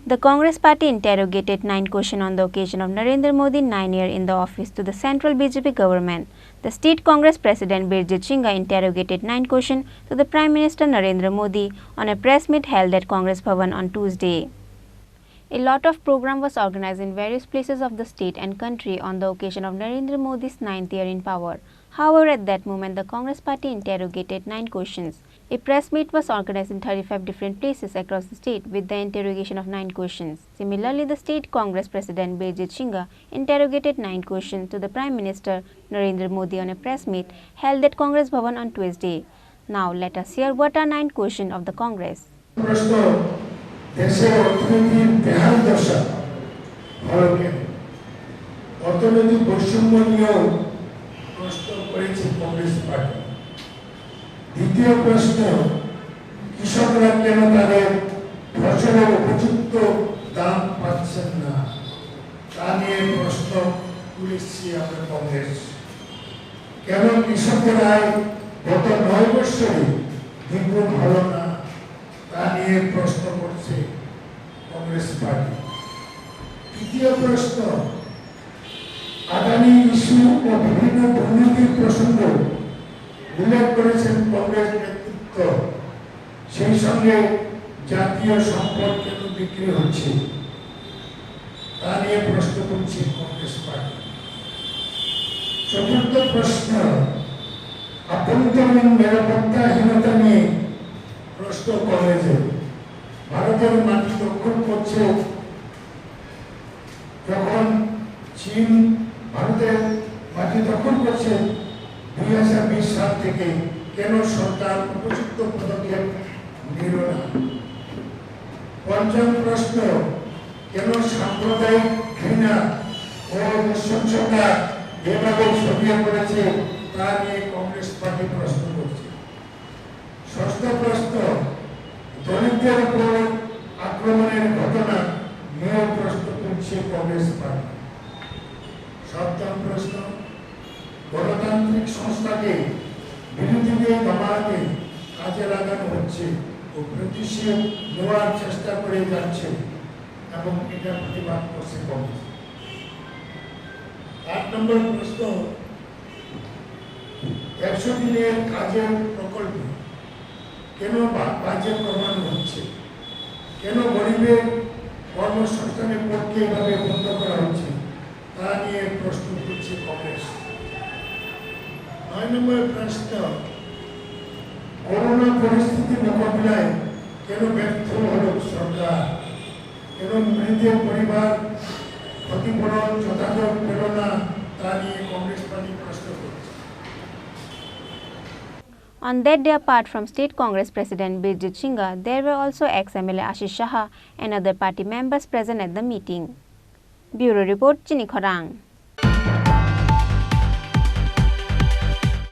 The Congress party interrogated 9 questions on the occasion of Narendra Modi 9 years in the office to the central BJP government. The state Congress president Birjit Singha interrogated 9 questions to the Prime Minister Narendra Modi on a press meet held at Congress Bhavan on Tuesday. A lot of program was organized in various places of the state and country on the occasion of Narendra Modi's 9th year in power. However, at that moment, the Congress party interrogated 9 questions. A press meet was organized in 35 different places across the state with the interrogation of 9 questions. Similarly, the state Congress president Birjit Singha interrogated 9 questions to the Prime Minister Narendra Modi on a press meet held at Congress Bhavan on Tuesday. Now, let us hear what are 9 questions of the Congress. দেশের অর্থনীতির বেহাল দশা ভালো কেন অর্থনৈতিক বৈষম্য নিয়েও প্রশ্ন করেছে কংগ্রেস পার্টি দ্বিতীয় প্রশ্ন কৃষকরা কেন তাদের ফসলের উপযুক্ত দাম পাচ্ছেন না তা নিয়ে প্রশ্ন তুলেছি আমরা কংগ্রেস কেন কৃষকের আয় গত 9 বছরে দ্বিগুণ হলো না তা নিয়ে প্রশ্ন করছে কংগ্রেস পার্টি তৃতীয় প্রশ্ন আদানি ইস্যু ও বিভিন্ন দুর্নীতির প্রসঙ্গ উল্লেখ করেছেন কংগ্রেস নেতৃত্ব সেই সঙ্গে জাতীয় সম্পদ কেন বিক্রি হচ্ছে তা নিয়ে প্রশ্ন করছে কংগ্রেস পার্টি চতুর্থ প্রশ্ন আভ্যন্তরীণ নিরাপত্তাহীনতা নিয়ে প্রশ্ন কংগ্রেসে ভারতের মাটি দখল করছে যখন চীন ভারতের মাটি দখল করছে 2020 সাল থেকে কেন সরকার উপযুক্ত পদক্ষেপ নিল না পঞ্চম প্রশ্ন কেন সাম্প্রদায়িক ঘৃণা ও নৃশংসতা এভাবে ছড়িয়ে পড়েছে তা নিয়ে কংগ্রেস পার্টি প্রশ্ন করছে ষষ্ঠ প্রশ্ন দলিতদের উপর আক্রমণের ঘটনা নিয়ে প্রশ্ন তুলছে কংগ্রেস পার্টি সপ্তম প্রশ্ন গণতান্ত্রিক সংস্থাকে বিরোধীদের দমাতে কাজে লাগানো হচ্ছে ও প্রতিশোধ নেওয়ার চেষ্টা করে যাচ্ছে এবং এটা প্রতিবাদ করছে কংগ্রেস 8 নম্বর প্রশ্ন 100 দিনের কাজের প্রকল্প কেন বাজেট কমানো হচ্ছে কেন গরিবের কর্মসংস্থানের পক্ষে এভাবে বন্ধ করা হচ্ছে তা নিয়ে প্রশ্ন করছে কংগ্রেস 9 নম্বর প্রশ্ন করোনা পরিস্থিতি মোকাবিলায় কেন ব্যর্থ হল সরকার কেন মৃতের পরিবার ক্ষতিপূরণ যথাযথ পেল না তা নিয়ে কংগ্রেস পার্টি প্রশ্ন করছে On that day, apart from State Congress President Birjit Singha, there were also ex-MLA Ashish Shah and other party members present at the meeting. Bureau Report, Chini Khorang.